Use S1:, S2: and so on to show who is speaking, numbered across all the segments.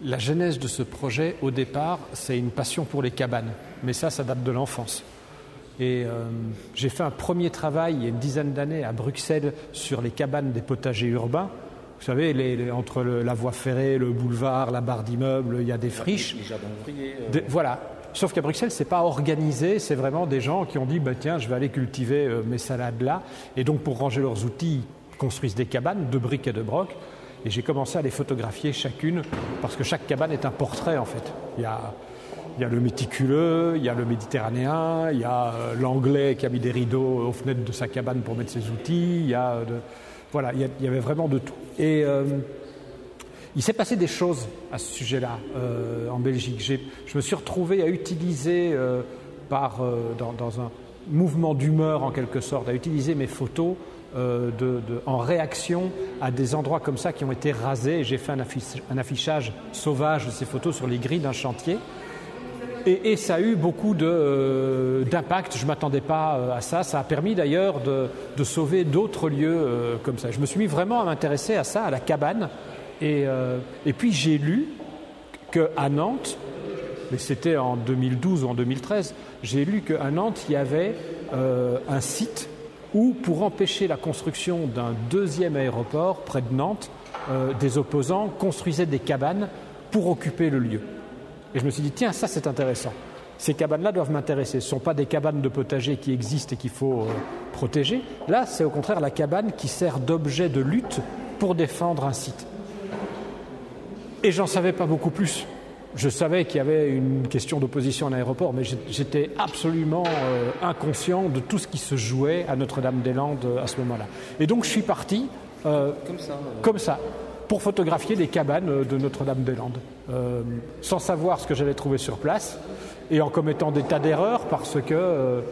S1: La genèse de ce projet, au départ, c'est une passion pour les cabanes. Mais ça date de l'enfance. Et j'ai fait un premier travail il y a une dizaine d'années à Bruxelles sur les cabanes des potagers urbains. Vous savez, entre la voie ferrée, le boulevard, la barre d'immeubles, il y a des friches.
S2: Les jardins ouvriers.
S1: Voilà. Sauf qu'à Bruxelles, c'est pas organisé. C'est vraiment des gens qui ont dit tiens, je vais aller cultiver mes salades là. Et donc, pour ranger leurs outils, ils construisent des cabanes de briques et de broc. Et j'ai commencé à les photographier chacune, parce que chaque cabane est un portrait en fait. Il y a le méticuleux, il y a le méditerranéen, il y a l'anglais qui a mis des rideaux aux fenêtres de sa cabane pour mettre ses outils, il y avait vraiment de tout. Et il s'est passé des choses à ce sujet-là en Belgique. Je me suis retrouvé à utiliser, dans un mouvement d'humeur en quelque sorte, à utiliser mes photos en réaction à des endroits comme ça qui ont été rasés. Et j'ai fait un affichage sauvage de ces photos sur les grilles d'un chantier. Et ça a eu beaucoup d'impact. Je ne m'attendais pas à ça. Ça a permis d'ailleurs de sauver d'autres lieux comme ça. Je me suis mis vraiment à m'intéresser à ça, à la cabane. Et puis j'ai lu qu'à Nantes, mais c'était en 2012 ou en 2013, j'ai lu qu'à Nantes, il y avait un site où, pour empêcher la construction d'un deuxième aéroport près de Nantes, des opposants construisaient des cabanes pour occuper le lieu. Et je me suis dit, tiens, ça c'est intéressant. Ces cabanes-là doivent m'intéresser. Ce ne sont pas des cabanes de potager qui existent et qu'il faut protéger. Là, c'est au contraire la cabane qui sert d'objet de lutte pour défendre un site. Et j'en savais pas beaucoup plus. Je savais qu'il y avait une question d'opposition à un aéroport, mais j'étais absolument inconscient de tout ce qui se jouait à Notre-Dame-des-Landes à ce moment-là. Et donc je suis parti comme ça, pour photographier les cabanes de Notre-Dame-des-Landes, sans savoir ce que j'allais trouver sur place, et en commettant des tas d'erreurs, parce que,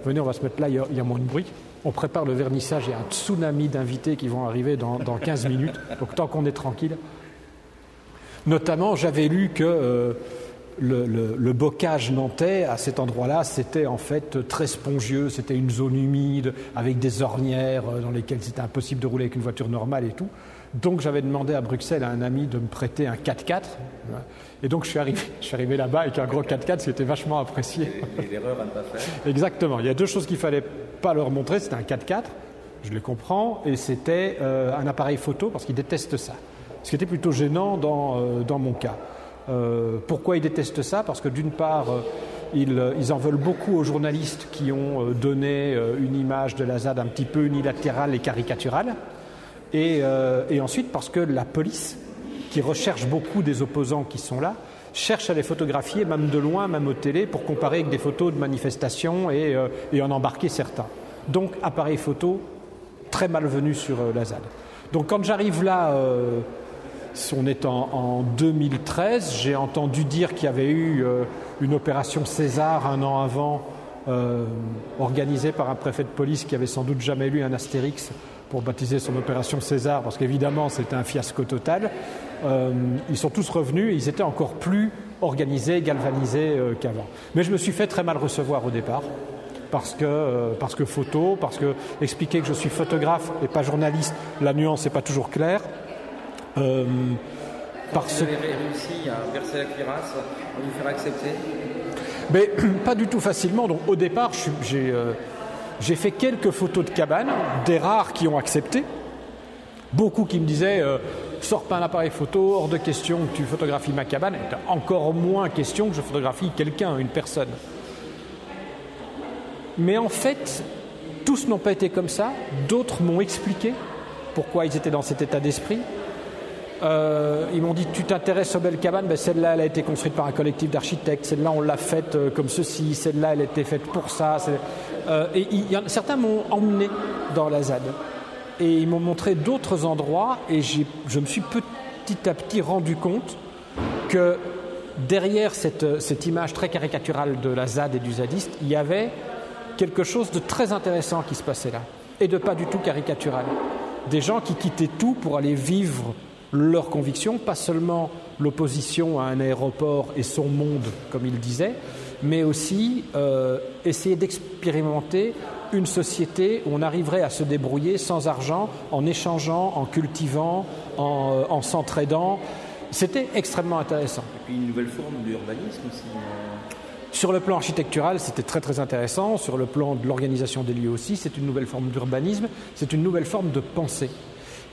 S1: venez, on va se mettre là, il y a moins de bruit. On prépare le vernissage, il y a un tsunami d'invités qui vont arriver dans 15 minutes, donc tant qu'on est tranquille. Notamment, j'avais lu que le bocage nantais, à cet endroit-là, c'était en fait très spongieux, c'était une zone humide, avec des ornières dans lesquelles c'était impossible de rouler avec une voiture normale et tout. Donc j'avais demandé à Bruxelles à un ami de me prêter un 4x4. Et donc je suis arrivé là-bas avec un gros 4x4, ce qui était vachement apprécié.
S2: Et l'erreur à ne pas faire.
S1: Exactement. Il y a deux choses qu'il ne fallait pas leur montrer. C'était un 4x4, je les comprends, et c'était un appareil photo, parce qu'ils détestent ça. Ce qui était plutôt gênant dans mon cas. Pourquoi ils détestent ça ? Parce que d'une part, ils en veulent beaucoup aux journalistes qui ont donné une image de la ZAD un petit peu unilatérale et caricaturale. Et ensuite parce que la police, qui recherche beaucoup des opposants qui sont là, cherche à les photographier, même de loin, même aux télé, pour comparer avec des photos de manifestations et en embarquer certains. Donc appareil photo très malvenu sur la ZAD. Donc quand j'arrive là... on est en 2013, j'ai entendu dire qu'il y avait eu une opération César un an avant, organisée par un préfet de police qui avait sans doute jamais lu un Astérix pour baptiser son opération César, parce qu'évidemment c'était un fiasco total. Ils sont tous revenus et ils étaient encore plus organisés, galvanisés qu'avant. Mais je me suis fait très mal recevoir au départ, parce que photo, parce que expliquer que je suis photographe et pas journaliste, la nuance n'est pas toujours claire.
S2: Vous avez réussi à verser la cuirasse, à vous faire accepter ?
S1: Mais pas du tout facilement. Donc au départ, j'ai fait quelques photos de cabanes, des rares qui ont accepté. Beaucoup qui me disaient sors pas un appareil photo, hors de question que tu photographies ma cabane. Et encore moins question que je photographie quelqu'un, une personne. Mais en fait, tous n'ont pas été comme ça. D'autres m'ont expliqué pourquoi ils étaient dans cet état d'esprit. Ils m'ont dit tu t'intéresses aux belles cabanes, celle-là elle a été construite par un collectif d'architectes, celle-là on l'a faite comme ceci, celle-là elle a été faite pour ça. Certains m'ont emmené dans la ZAD et ils m'ont montré d'autres endroits et je me suis petit à petit rendu compte que derrière cette image très caricaturale de la ZAD et du zadiste, il y avait quelque chose de très intéressant qui se passait là et de pas du tout caricatural. Des gens qui quittaient tout pour aller vivre leurs convictions, pas seulement l'opposition à un aéroport et son monde, comme il disait, mais aussi essayer d'expérimenter une société où on arriverait à se débrouiller sans argent, en échangeant, en cultivant, en s'entraidant. C'était extrêmement intéressant.
S2: Et puis une nouvelle forme d'urbanisme aussi.
S1: Sur le plan architectural, c'était très très intéressant. Sur le plan de l'organisation des lieux aussi, c'est une nouvelle forme d'urbanisme, c'est une nouvelle forme de pensée.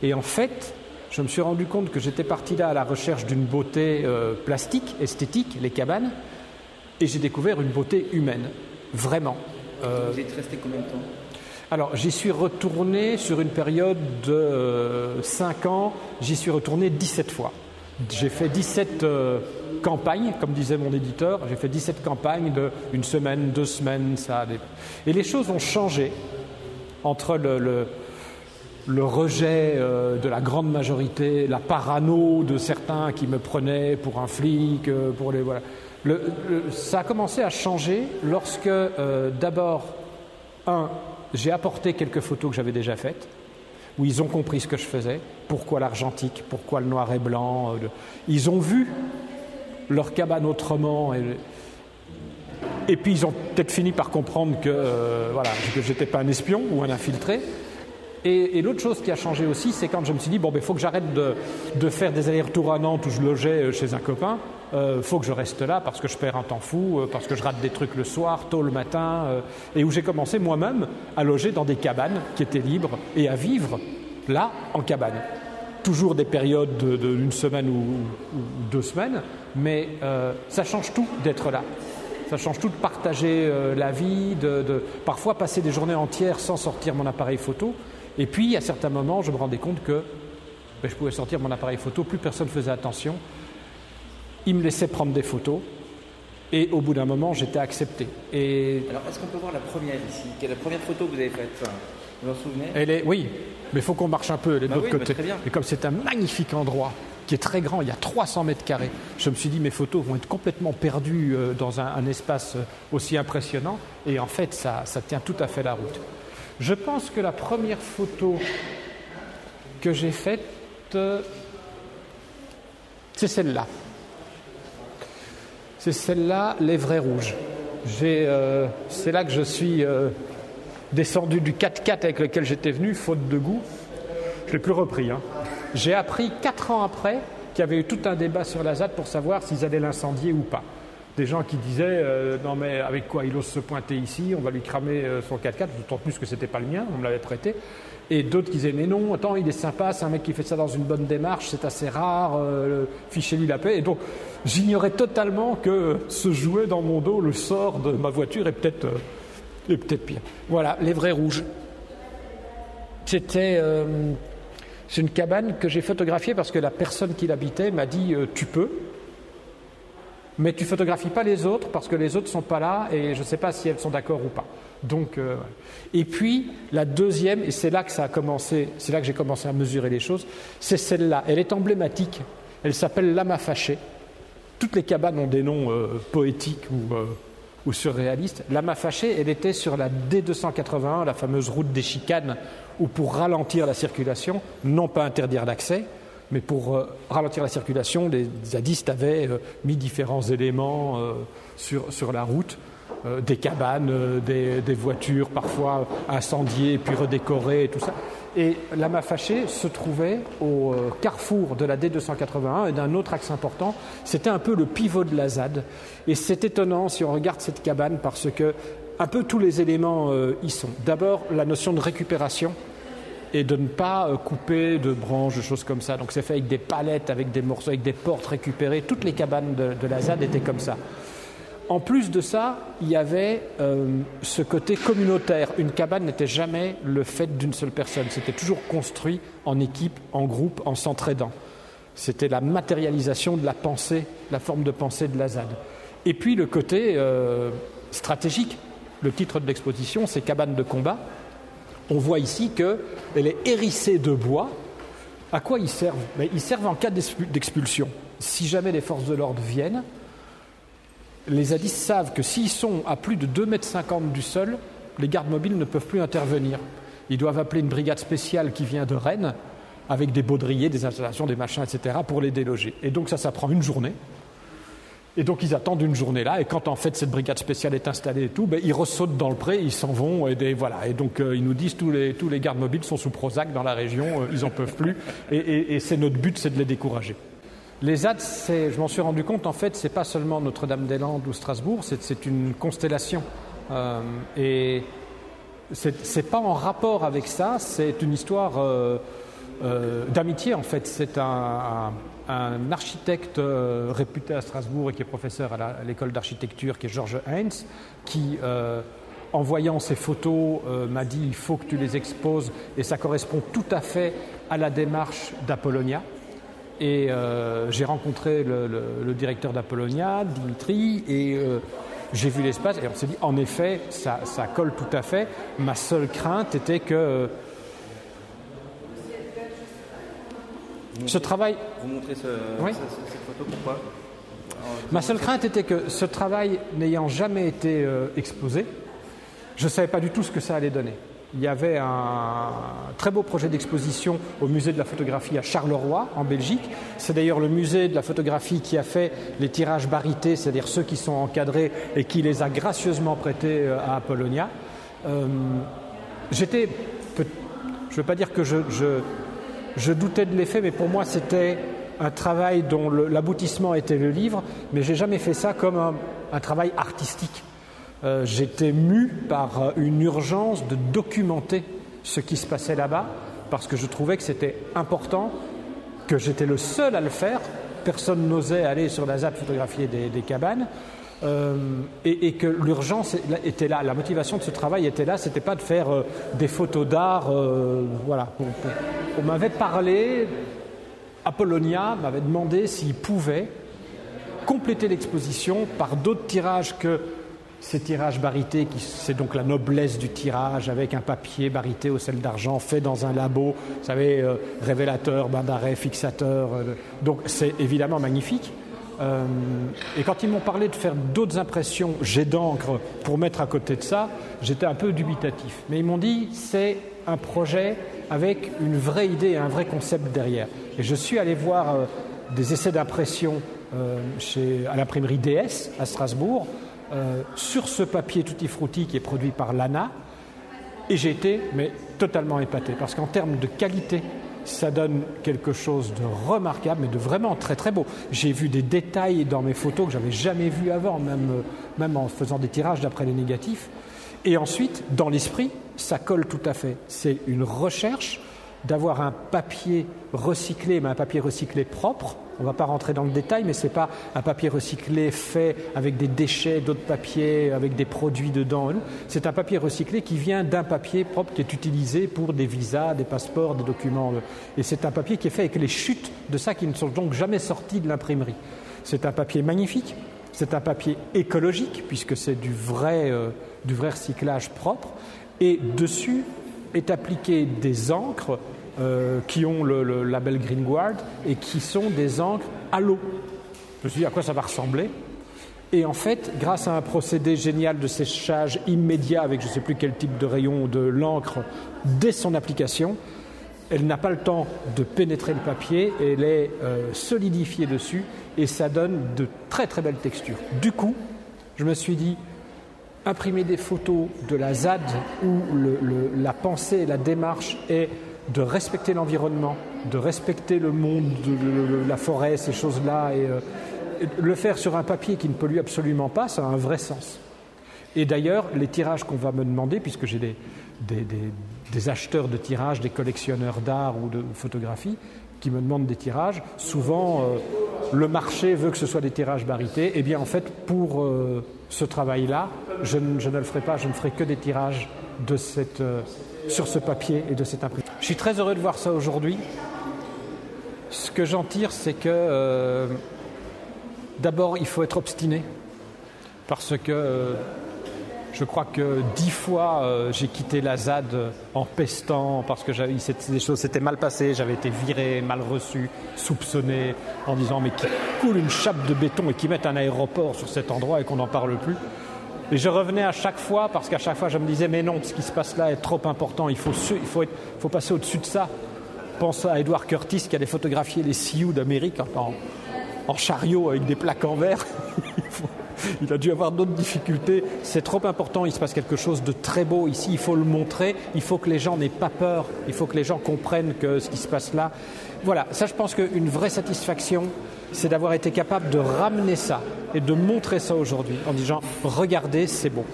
S1: Et en fait, je me suis rendu compte que j'étais parti là à la recherche d'une beauté plastique, esthétique, les cabanes, et j'ai découvert une beauté humaine, vraiment.
S2: Vous êtes resté combien de temps ?
S1: Alors, j'y suis retourné sur une période de 5 ans, j'y suis retourné 17 fois. J'ai fait 17 campagnes, comme disait mon éditeur, j'ai fait 17 campagnes de 1 semaine, 2 semaines, ça. Et les choses ont changé entre le rejet de la grande majorité, la parano de certains qui me prenaient pour un flic, pour les voilà. Ça a commencé à changer lorsque d'abord, j'ai apporté quelques photos que j'avais déjà faites, où ils ont compris ce que je faisais, pourquoi l'argentique, pourquoi le noir et blanc. Ils ont vu leur cabane autrement. Et puis ils ont peut-être fini par comprendre que je n'étais pas un espion ou un infiltré. Et l'autre chose qui a changé aussi, c'est quand je me suis dit, il faut que j'arrête de faire des allers-retours à Nantes où je logeais chez un copain. Faut que je reste là parce que je perds un temps fou, parce que je rate des trucs le soir, tôt le matin, et où j'ai commencé moi-même à loger dans des cabanes qui étaient libres et à vivre là en cabane. Toujours des périodes d'une semaine ou 2 semaines, mais ça change tout d'être là. Ça change tout de partager la vie, de parfois passer des journées entières sans sortir mon appareil photo. Et puis, à certains moments, je me rendais compte que je pouvais sortir mon appareil photo, plus personne ne faisait attention. Il me laissait prendre des photos et au bout d'un moment, j'étais accepté.
S2: Alors, est-ce qu'on peut voir la première ici ? Quelle est la première photo que vous avez faite ? Vous vous en souvenez ?
S1: Oui, mais il faut qu'on marche un peu de l'autre côté.
S2: Très bien.
S1: Et comme c'est un magnifique endroit qui est très grand, il y a 300 mètres carrés, je me suis dit mes photos vont être complètement perdues dans un espace aussi impressionnant. Et en fait, ça tient tout à fait la route. Je pense que la première photo que j'ai faite, c'est celle-là. C'est celle-là, les vrais rouges. C'est là que je suis descendu du 4x4 avec lequel j'étais venu, faute de goût. Je ne l'ai plus repris. J'ai appris 4 ans après qu'il y avait eu tout un débat sur la ZAD pour savoir s'ils allaient l'incendier ou pas. Des gens qui disaient non mais avec quoi il ose se pointer ici, on va lui cramer son 4x4, d'autant plus que c'était pas le mien, on me l'avait prêté. Et d'autres qui disaient mais non, attends, il est sympa, c'est un mec qui fait ça dans une bonne démarche, c'est assez rare, fichez-lui la paix. Et donc j'ignorais totalement que se jouait dans mon dos le sort de ma voiture et peut-être pire. Voilà, les vrais rouges. C'est une cabane que j'ai photographiée parce que la personne qui l'habitait m'a dit tu peux. Mais tu ne photographies pas les autres parce que les autres ne sont pas là et je ne sais pas si elles sont d'accord ou pas. Donc, et puis, la deuxième, et c'est là que ça a commencé, c'est là que j'ai commencé à mesurer les choses, c'est celle-là. Elle est emblématique. Elle s'appelle Lama Fâché. Toutes les cabanes ont des noms poétiques ou surréalistes. Lama Fâché, elle était sur la D281, la fameuse route des chicanes, où pour ralentir la circulation, non pas interdire l'accès, mais pour ralentir la circulation, les zadistes avaient mis différents éléments sur la route, des cabanes, des voitures parfois incendiées puis redécorées et tout ça. Et Lama Fâché se trouvait au carrefour de la D281 et d'un autre axe important. C'était un peu le pivot de la ZAD. Et c'est étonnant si on regarde cette cabane parce que un peu tous les éléments y sont. D'abord, la notion de récupération et de ne pas couper de branches, de choses comme ça. Donc c'est fait avec des palettes, avec des morceaux, avec des portes récupérées. Toutes les cabanes de la ZAD étaient comme ça. En plus de ça, il y avait ce côté communautaire. Une cabane n'était jamais le fait d'une seule personne. C'était toujours construit en équipe, en groupe, en s'entraidant. C'était la matérialisation de la pensée, la forme de pensée de la ZAD. Et puis le côté stratégique. Le titre de l'exposition, c'est « Cabane de combat ». On voit ici qu'elle est hérissée de bois. À quoi ils servent ? Ils servent en cas d'expulsion. Si jamais les forces de l'ordre viennent, les zadistes savent que s'ils sont à plus de 2,50 m du sol, les gardes mobiles ne peuvent plus intervenir. Ils doivent appeler une brigade spéciale qui vient de Rennes, avec des baudriers, des installations, des machins, etc., pour les déloger. Et donc ça prend une journée. Et donc ils attendent une journée là, et quand en fait cette brigade spéciale est installée et tout, ils ressautent dans le pré, ils s'en vont, et voilà. Et donc ils nous disent tous les gardes mobiles sont sous Prozac dans la région, ils en peuvent plus, et c'est notre but, c'est de les décourager. Les ZAD, je m'en suis rendu compte, en fait, c'est pas seulement Notre-Dame-des-Landes ou Strasbourg, c'est une constellation. Et c'est pas en rapport avec ça, c'est une histoire d'amitié, en fait. C'est un architecte réputé à Strasbourg et qui est professeur à l'école d'architecture, qui est Georges Heinz, qui, en voyant ces photos, m'a dit « il faut que tu les exposes » et ça correspond tout à fait à la démarche d'Apollonia. Et j'ai rencontré le directeur d'Apollonia, Dimitri, et j'ai vu l'espace et on s'est dit, en effet, ça colle tout à fait. Ma seule crainte était que ce travail...
S2: Vous montrez cette photo, pourquoi?
S1: Ma seule crainte était que ce travail n'ayant jamais été exposé, je ne savais pas du tout ce que ça allait donner. Il y avait un très beau projet d'exposition au musée de la photographie à Charleroi, en Belgique. C'est d'ailleurs le musée de la photographie qui a fait les tirages Barité, c'est-à-dire ceux qui sont encadrés et qui les a gracieusement prêtés à Apollonia. Je ne veux pas dire que je doutais de l'effet, mais pour moi c'était un travail dont l'aboutissement était le livre, mais je n'ai jamais fait ça comme un travail artistique. J'étais mu par une urgence de documenter ce qui se passait là-bas, parce que je trouvais que c'était important, que j'étais le seul à le faire. Personne n'osait aller sur la ZAD photographier des cabanes, et que l'urgence était là. La motivation de ce travail était là, c'était pas de faire des photos d'art. Voilà. On m'avait parlé, Apollonia m'avait demandé s'il pouvait compléter l'exposition par d'autres tirages que ces tirages Barité, c'est donc la noblesse du tirage, avec un papier Barité au sel d'argent fait dans un labo, vous savez, révélateur, bain d'arrêt, fixateur. Donc c'est évidemment magnifique. Et quand ils m'ont parlé de faire d'autres impressions jet d'encre pour mettre à côté de ça, j'étais un peu dubitatif. Mais ils m'ont dit c'est un projet avec une vraie idée, un vrai concept derrière. Et je suis allé voir des essais d'impression à l'imprimerie DS à Strasbourg, sur ce papier Tutti Frutti qui est produit par Lana, et j'ai été totalement épaté, parce qu'en termes de qualité, ça donne quelque chose de remarquable, mais de vraiment très très beau. J'ai vu des détails dans mes photos que j'avais jamais vus avant, même en faisant des tirages d'après les négatifs. Et ensuite, dans l'esprit, ça colle tout à fait. C'est une recherche d'avoir un papier recyclé, mais un papier recyclé propre. On ne va pas rentrer dans le détail, mais ce n'est pas un papier recyclé fait avec des déchets d'autres papiers, avec des produits dedans. C'est un papier recyclé qui vient d'un papier propre qui est utilisé pour des visas, des passeports, des documents. Et c'est un papier qui est fait avec les chutes de ça qui ne sont donc jamais sorties de l'imprimerie. C'est un papier magnifique, c'est un papier écologique, puisque c'est du vrai recyclage propre. Et dessus est appliqué des encres qui ont le label Greenguard et qui sont des encres à l'eau. Je me suis dit à quoi ça va ressembler. Et en fait, grâce à un procédé génial de séchage immédiat avec je ne sais plus quel type de rayon de l'encre dès son application, elle n'a pas le temps de pénétrer le papier, elle est solidifiée dessus et ça donne de très très belles textures. Du coup, je me suis dit, imprimer des photos de la ZAD où la pensée et la démarche est de respecter l'environnement, de respecter le monde, la forêt, ces choses-là, et le faire sur un papier qui ne pollue absolument pas, ça a un vrai sens. Et d'ailleurs, les tirages qu'on va me demander, puisque j'ai des acheteurs de tirages, des collectionneurs d'art ou de photographie, qui me demandent des tirages, souvent le marché veut que ce soit des tirages Barité. Eh bien en fait, pour ce travail-là, je ne le ferai pas, je ne ferai que des tirages sur ce papier et de cette impression. Je suis très heureux de voir ça aujourd'hui. Ce que j'en tire, c'est que d'abord, il faut être obstiné, parce que je crois que 10 fois, j'ai quitté la ZAD en pestant parce que des choses s'étaient mal passées, j'avais été viré, mal reçu, soupçonné, en disant mais qui coule une chape de béton et qui mettent un aéroport sur cet endroit et qu'on n'en parle plus. Et je revenais à chaque fois parce qu'à chaque fois je me disais mais non, ce qui se passe là est trop important, il faut passer au-dessus de ça. Pense à Edward Curtis qui allait photographier les Sioux d'Amérique en chariot avec des plaques en verre. Il a dû avoir d'autres difficultés. C'est trop important, il se passe quelque chose de très beau ici, il faut le montrer, il faut que les gens n'aient pas peur, il faut que les gens comprennent que ce qui se passe là. Voilà, ça je pense qu'une vraie satisfaction, c'est d'avoir été capable de ramener ça et de montrer ça aujourd'hui en disant « Regardez, c'est beau ».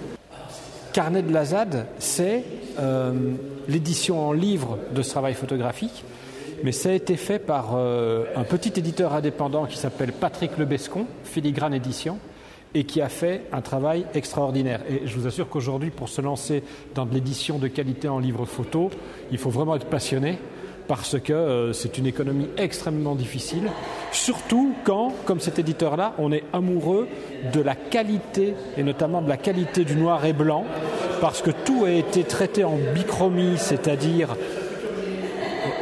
S1: Carnet de la ZAD, c'est l'édition en livre de ce travail photographique, mais ça a été fait par un petit éditeur indépendant qui s'appelle Patrick Lebescon, Filigrane Édition, et qui a fait un travail extraordinaire. Et je vous assure qu'aujourd'hui, pour se lancer dans de l'édition de qualité en livre photo, il faut vraiment être passionné, parce que c'est une économie extrêmement difficile, surtout quand, comme cet éditeur-là, on est amoureux de la qualité, et notamment de la qualité du noir et blanc, parce que tout a été traité en bichromie, c'est-à-dire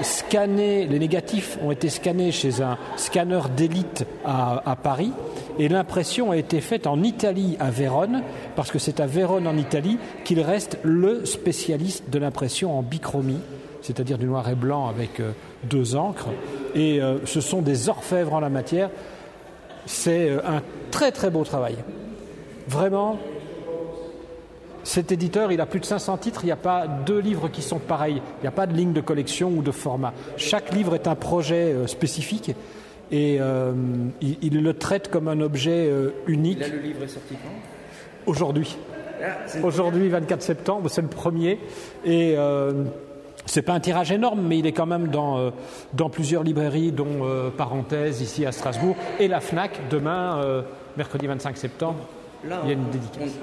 S1: scannés, les négatifs ont été scannés chez un scanneur d'élite à Paris, et l'impression a été faite en Italie, à Vérone, parce que c'est à Vérone, en Italie, qu'il reste le spécialiste de l'impression en bichromie, c'est-à-dire du noir et blanc avec 2 encres. Et ce sont des orfèvres en la matière. C'est un très très beau travail. Vraiment, cet éditeur, il a plus de 500 titres, il n'y a pas 2 livres qui sont pareils. Il n'y a pas de ligne de collection ou de format. Chaque livre est un projet spécifique et il le traite comme un objet unique.
S2: Là, le livre est sorti quand ?
S1: Aujourd'hui. Aujourd'hui, 24 septembre, c'est le premier. Et c'est pas un tirage énorme, mais il est quand même dans plusieurs librairies, dont Parenthèse, ici à Strasbourg, et la FNAC, demain, mercredi 25 septembre, il y a une dédicace.